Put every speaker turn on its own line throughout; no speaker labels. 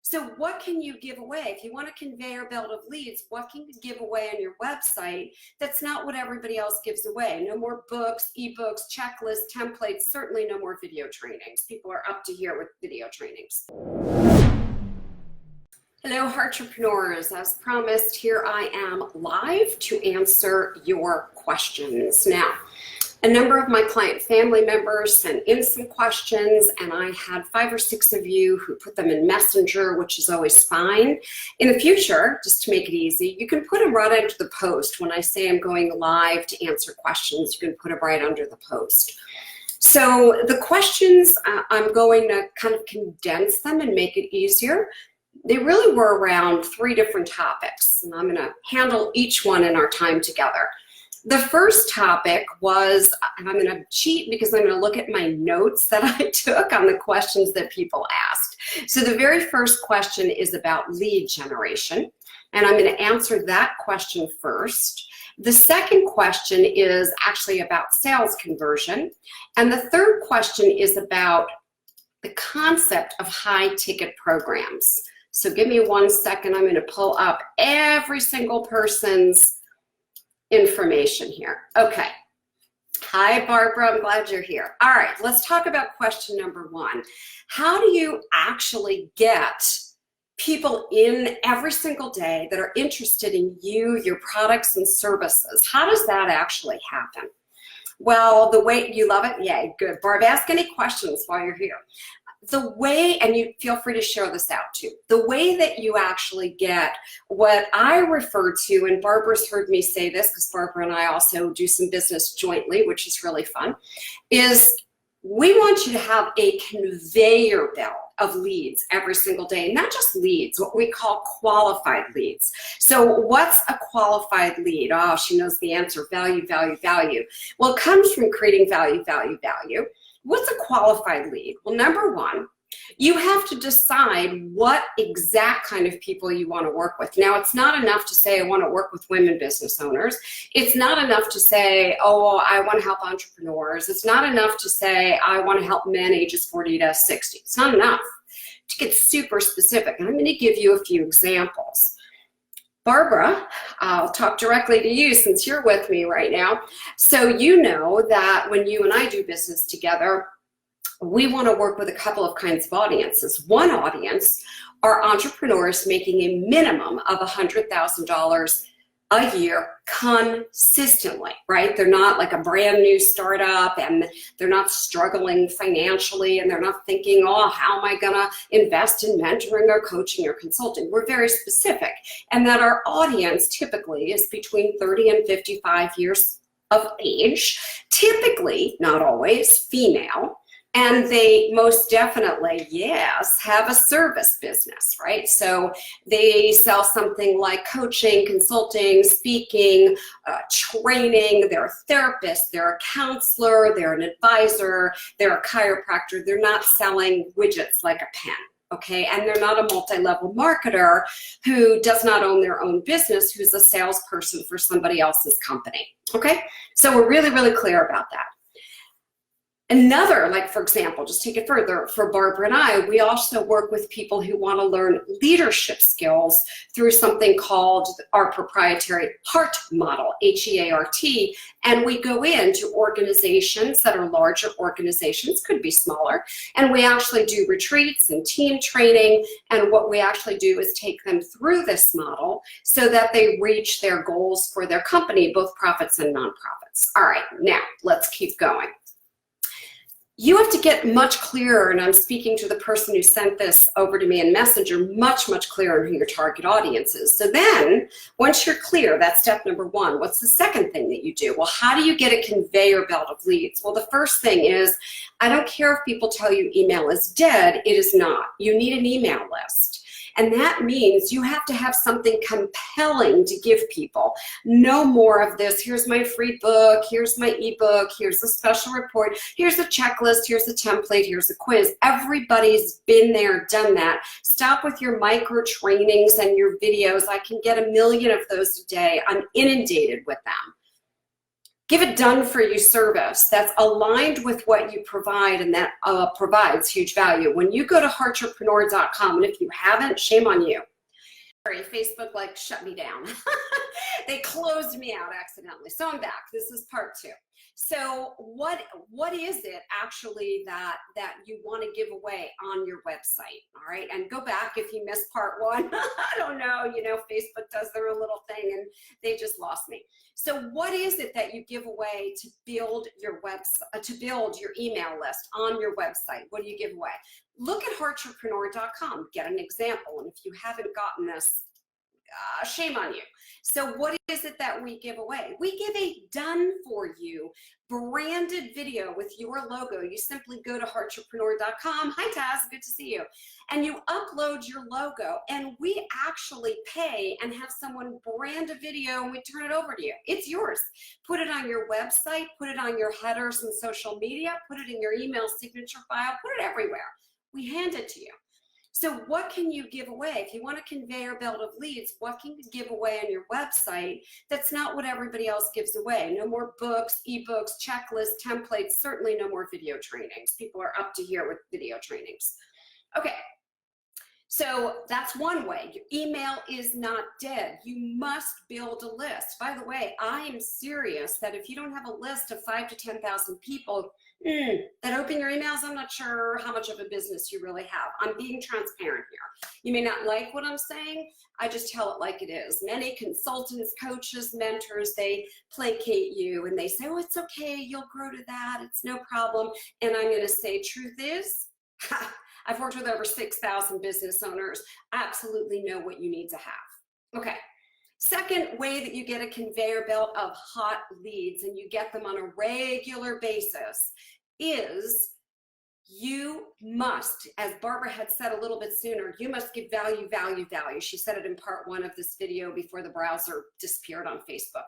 So what can you give away? If you want a conveyor belt of leads, what can you give away on your website that's not what everybody else gives away? No more books, ebooks, checklists, templates, certainly no more video trainings. People are up to here with video trainings. Hello, Heartrepreneurs. As promised, here I am live to answer your questions. Now, a number of my client family members sent in some questions, and I had 5 or 6 of you who put them in Messenger, which is always fine. In the future, just to make it easy, you can put them right into the post. When I say I'm going live to answer questions, you can put them right under the post. So the questions, I'm going to kind of condense them and make it easier. They really were around 3 different topics, and I'm going to handle each one in our time together. The first topic was, and I'm going to cheat because I'm going to look at my notes that I took on the questions that people asked. So the very first question is about lead generation, and I'm going to answer that question first. The second question is actually about sales conversion, and the third question is about the concept of high ticket programs. So give me 1 second. I'm going to pull up every single person's information here. Okay. Hi, Barbara. I'm glad you're here. All right. Let's talk about question number 1. How do you actually get people in every single day that are interested in you, your products and services? How does that actually happen? Well, the way you love it. Yay. Good. Barb, ask any questions while you're here. The way, and you feel free to share this out too, the way that you actually get what I refer to, and Barbara's heard me say this because Barbara and I also do some business jointly, which is really fun, is we want you to have a conveyor belt of leads every single day, not just leads, what we call qualified leads. So what's a qualified lead? Oh, she knows the answer, value, value, value. Well, it comes from creating value, value, value. What's a qualified lead? Well, number 1, you have to decide what exact kind of people you want to work with. Now, it's not enough to say I want to work with women business owners. It's not enough to say, oh, I want to help entrepreneurs. It's not enough to say I want to help men ages 40 to 60. It's not enough to get super specific. And I'm going to give you a few examples. Barbara, I'll talk directly to you since you're with me right now. So you know that when you and I do business together, we want to work with a couple of kinds of audiences. One audience are entrepreneurs making a minimum of $100,000 a year consistently, right? They're not like a brand new startup and they're not struggling financially and they're not thinking, oh, how am I gonna invest in mentoring or coaching or consulting? We're very specific, and that our audience typically is between 30 and 55 years of age, typically, not always, female. And they most definitely, yes, have a service business, right? So they sell something like coaching, consulting, speaking, training. They're a therapist, they're a counselor, they're an advisor, they're a chiropractor. They're not selling widgets like a pen, okay? And they're not a multi-level marketer who does not own their own business, who's a salesperson for somebody else's company, okay? So we're really, really clear about that. Another, like for example, just take it further, for Barbara and I, we also work with people who want to learn leadership skills through something called our proprietary HEART model, H-E-A-R-T, and we go into organizations that are larger organizations, could be smaller, and we actually do retreats and team training, and what we actually do is take them through this model so that they reach their goals for their company, both profits and nonprofits. All right, now let's keep going. You have to get much clearer, and I'm speaking to the person who sent this over to me in Messenger, much, much clearer who your target audience is. So then, once you're clear, that's step number 1. What's the second thing that you do? Well, how do you get a conveyor belt of leads? Well, the first thing is, I don't care if people tell you email is dead, it is not. You need an email list. And that means you have to have something compelling to give people. No more of this, here's my free book, here's my ebook, here's a special report, here's a checklist, here's a template, here's a quiz. Everybody's been there, done that. Stop with your micro trainings and your videos. I can get 1 million of those a day. I'm inundated with them. Give a done for you service that's aligned with what you provide and that provides huge value. When you go to heartrepreneur.com, and if you haven't, shame on you. Sorry, Facebook like shut me down. They closed me out accidentally. So I'm back. This is part 2. So what is it actually that you want to give away on your website? All right. And go back if you missed part 1. I don't know, Facebook does their little thing and they just lost me. So what is it that you give away to build your website, to build your email list on your website? What do you give away? Look at heartrepreneur.com, get an example. And if you haven't gotten this, shame on you. So what is it that we give away? We give a done for you branded video with your logo. You simply go to heartrepreneur.com. Hi, Taz, good to see you. And you upload your logo and we actually pay and have someone brand a video and we turn it over to you. It's yours. Put it on your website, put it on your headers and social media, put it in your email signature file, put it everywhere. We hand it to you. So what can you give away? If you want a conveyor belt of leads, what can you give away on your website that's not what everybody else gives away? No more books, ebooks, checklists, templates, certainly no more video trainings. People are up to here with video trainings. Okay, so that's one way. Your email is not dead. You must build a list. By the way, I am serious that if you don't have a list of 5,000 to 10,000 people that open your emails, I'm not sure how much of a business you really have. I'm being transparent here. You may not like what I'm saying. I just tell it like it is. Many consultants, coaches, mentors, they placate you and they say, oh, it's okay. You'll grow to that. It's no problem. And I'm going to say, truth is, I've worked with over 6,000 business owners. I absolutely know what you need to have. Okay. Second way that you get a conveyor belt of hot leads and you get them on a regular basis is you must, as Barbara had said a little bit sooner, you must give value, value, value. She said it in part 1 of this video before the browser disappeared on Facebook.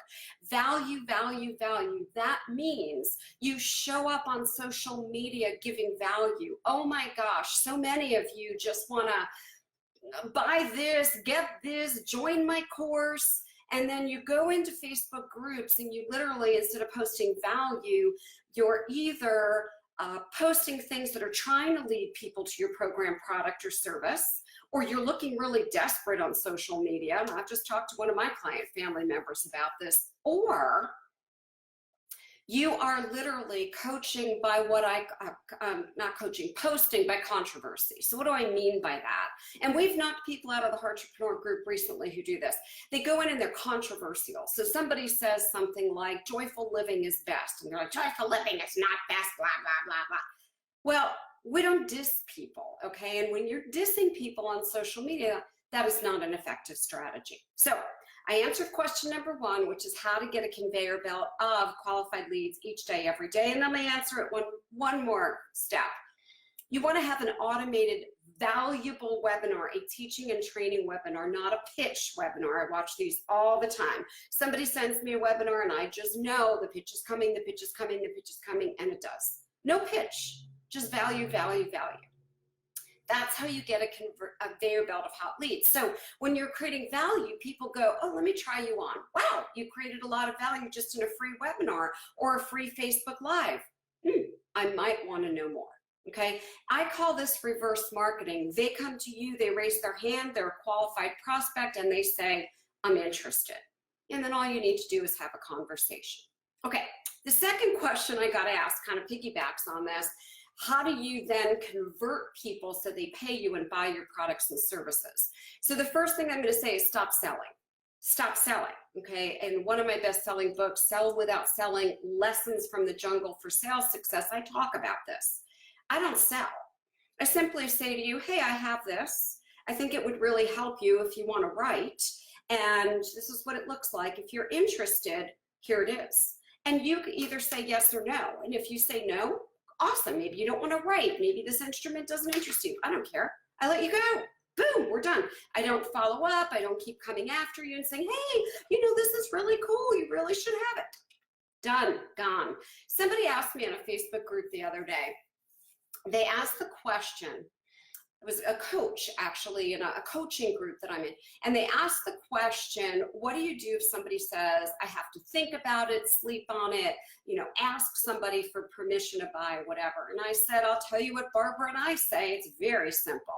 Value, value, value. That means you show up on social media giving value. Oh my gosh, so many of you just want to buy this, get this, join my course, and then you go into Facebook groups and you literally, instead of posting value, you're either posting things that are trying to lead people to your program, product, or service, or you're looking really desperate on social media. And I've just talked to one of my client family members about this, or you are literally coaching by what posting by controversy. So what do I mean by that? And we've knocked people out of the Heartrepreneur group recently who do this. They go in and they're controversial. So somebody says something like, joyful living is best. And they're like, joyful living is not best, blah, blah, blah, blah. Well, we don't diss people, okay? And when you're dissing people on social media, that is not an effective strategy. So I answered question number 1, which is how to get a conveyor belt of qualified leads each day, every day. And let me answer it one more step. You want to have an automated, valuable webinar, a teaching and training webinar, not a pitch webinar. I watch these all the time. Somebody sends me a webinar and I just know the pitch is coming, the pitch is coming, the pitch is coming, and it does. No pitch, just value, value, value. That's how you get a conveyor belt of hot leads. So when you're creating value, people go, oh, let me try you on. Wow, you created a lot of value just in a free webinar or a free Facebook Live. I might want to know more. Okay, I call this reverse marketing. They come to you, they raise their hand, they're a qualified prospect, and they say, I'm interested. And then all you need to do is have a conversation. Okay, the second question I got asked kind of piggybacks on this. How do you then convert people so they pay you and buy your products and services? So the first thing I'm going to say is stop selling. Stop selling, okay? And one of my best-selling books, Sell Without Selling, Lessons from the Jungle for Sales Success, I talk about this. I don't sell. I simply say to you, hey, I have this. I think it would really help you if you want to write. And this is what it looks like. If you're interested, here it is. And you can either say yes or no. And if you say no, awesome. Maybe you don't want to write. Maybe this instrument doesn't interest you. I don't care. I let you go. Boom, we're done. I don't follow up. I don't keep coming after you and saying, hey, this is really cool. You really should have it. Done, gone. Somebody asked me on a Facebook group the other day, they asked the question, it was a coach actually in a coaching group that I'm in. And they asked the question, what do you do if somebody says, I have to think about it, sleep on it, ask somebody for permission to buy, whatever. And I said, I'll tell you what Barbara and I say, it's very simple.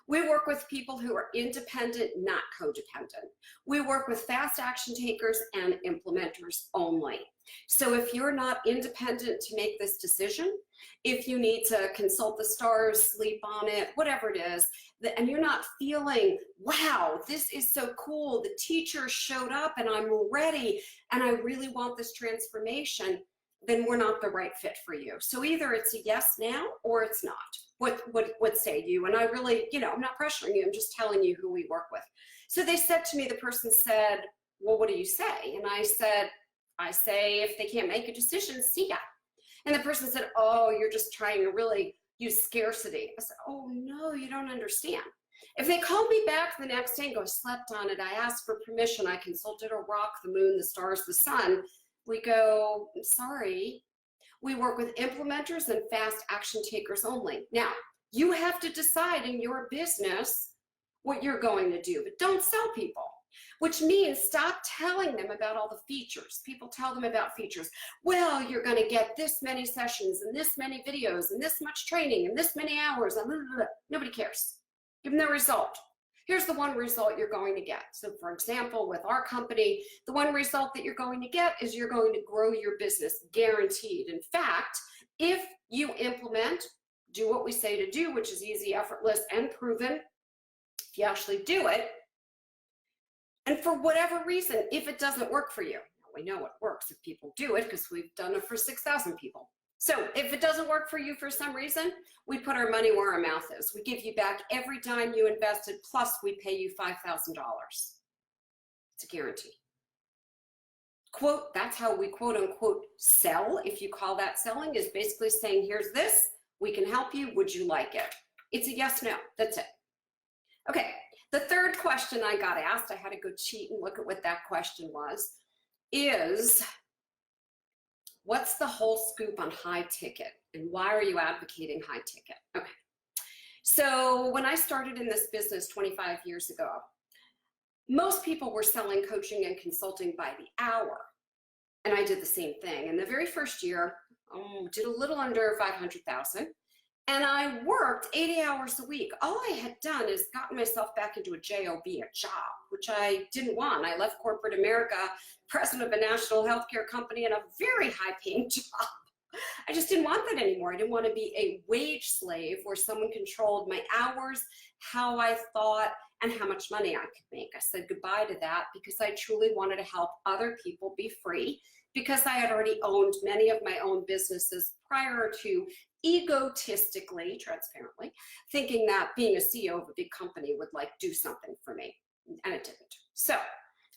We work with people who are independent, not codependent. We work with fast action takers and implementers only. So if you're not independent to make this decision, if you need to consult the stars, sleep on it, whatever it is, and you're not feeling, wow, this is so cool, the teacher showed up and I'm ready and I really want this transformation, then we're not the right fit for you. So either it's a yes now or it's not. What say you? And I really, I'm not pressuring you, I'm just telling you who we work with. So they said to me, the person said, well, what do you say? And I said, I say, if they can't make a decision, see ya. And the person said, oh, you're just trying to really use scarcity. I said, oh no, you don't understand. If they called me back the next day and go, slept on it, I asked for permission, I consulted a rock, the moon, the stars, the sun, we go, sorry, we work with implementers and fast action takers only. Now, you have to decide in your business what you're going to do, but don't sell people, which means stop telling them about all the features. People tell them about features. Well, you're going to get this many sessions and this many videos and this much training and this many hours. And blah, blah, blah. Nobody cares. Give them the result. Here's the one result you're going to get. So for example, with our company, the one result that you're going to get is you're going to grow your business, guaranteed. In fact, if you implement, do what we say to do, which is easy, effortless, and proven, if you actually do it, and for whatever reason, if it doesn't work for you, we know it works if people do it because we've done it for 6,000 people. So if it doesn't work for you for some reason, we put our money where our mouth is. We give you back every dime you invested, plus we pay you $5,000. It's a guarantee. Quote, that's how we quote unquote sell, if you call that selling, is basically saying, here's this, we can help you, would you like it? It's a yes, no, that's it. Okay, the third question I got asked, I had to go cheat and look at what that question was, is, what's the whole scoop on high ticket and why are you advocating high ticket? Okay. So when I started in this business 25 years ago, most people were selling coaching and consulting by the hour. And I did the same thing. In the very first year, did a little under 500,000. And I worked 80 hours a week. All I had done is gotten myself back into a job, which I didn't want. I left corporate America, president of a national healthcare company, and a very high-paying job. I just didn't want that anymore. I didn't want to be a wage slave where someone controlled my hours, how I thought, and how much money I could make. I said goodbye to that because I truly wanted to help other people be free, because I had already owned many of my own businesses prior to egotistically, transparently, thinking that being a CEO of a big company would do something for me, and it didn't. So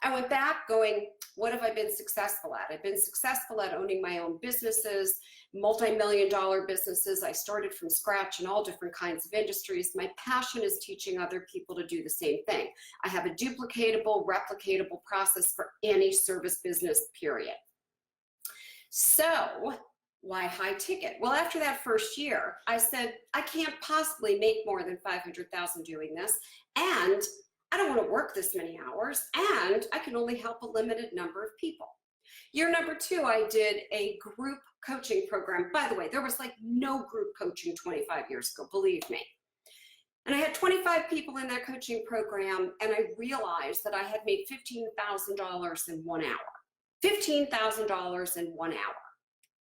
I went back going, what have I been successful at? I've been successful at owning my own businesses, multi-million-dollar businesses. I started from scratch in all different kinds of industries. My passion is teaching other people to do the same thing. I have a duplicatable, replicatable process for any service business, period. So why high ticket? Well, after that first year, I said, I can't possibly make more than 500,000 doing this, and I don't want to work this many hours, and I can only help a limited number of people. Year number 2, I did a group coaching program. By the way, there was no group coaching 25 years ago, believe me. And I had 25 people in that coaching program, and I realized that I had made $15,000 in 1 hour. $15,000 in 1 hour.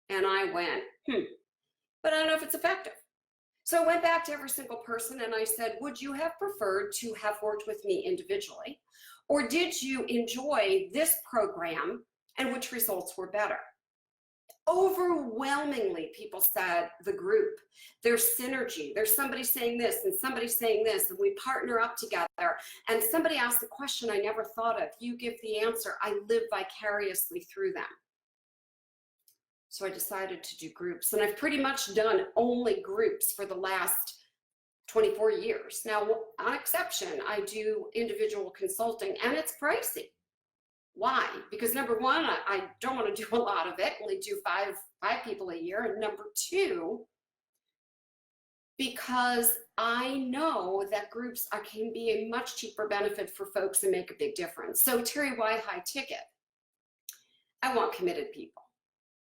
And I went, but I don't know if it's effective. So I went back to every single person and I said, would you have preferred to have worked with me individually? Or did you enjoy this program and which results were better? Overwhelmingly, people said the group. There's synergy. There's somebody saying this and somebody saying this, and we partner up together. And somebody asked a question I never thought of. You give the answer. I live vicariously through them. So I decided to do groups, and I've pretty much done only groups for the last 24 years. Now, on exception, I do individual consulting, and it's pricey. Why? Because number one, I don't want to do a lot of it, only do five people a year. And number two, because I know that groups can be a much cheaper benefit for folks and make a big difference. So Terri, why high ticket? I want committed people.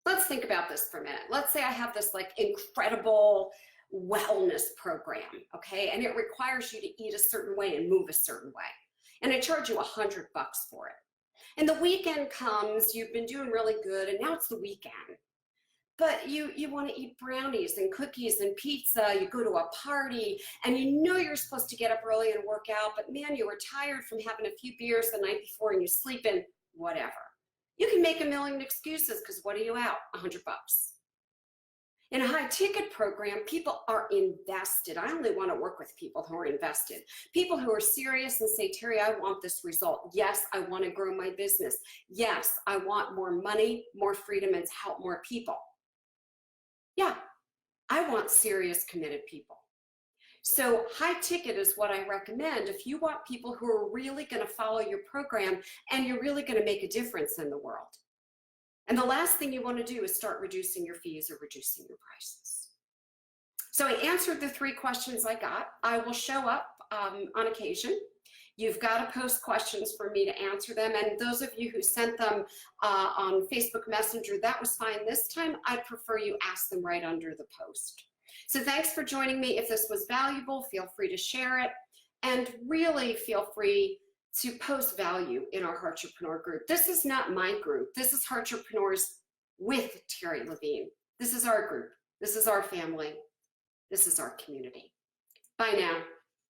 Let's think about this for a minute. Let's say I have this like incredible wellness program, okay? And it requires you to eat a certain way and move a certain way. And I charge you $100 for it. And the weekend comes, you've been doing really good, and now it's the weekend. But you want to eat brownies and cookies and pizza, you go to a party, and you know you're supposed to get up early and work out, but man, you were tired from having a few beers the night before and you sleep in, whatever. You can make a million excuses because what are you out? $100. In a high ticket program, people are invested. I only want to work with people who are invested. People who are serious and say, Terri, I want this result. Yes, I want to grow my business. Yes, I want more money, more freedom, and to help more people. Yeah, I want serious, committed people. So high ticket is what I recommend if you want people who are really going to follow your program and you're really going to make a difference in the world. And the last thing you want to do is start reducing your fees or reducing your prices. So I answered the 3 questions I got. I will show up on occasion. You've got to post questions for me to answer them. And those of you who sent them on Facebook Messenger, that was fine. This time, I'd prefer you ask them right under the post. So thanks for joining me. If this was valuable, feel free to share it. And really feel free to post value in our Heartrepreneur group. This is not my group. This is Heartrepreneurs with Terri Levine. This is our group. This is our family. This is our community. Bye now.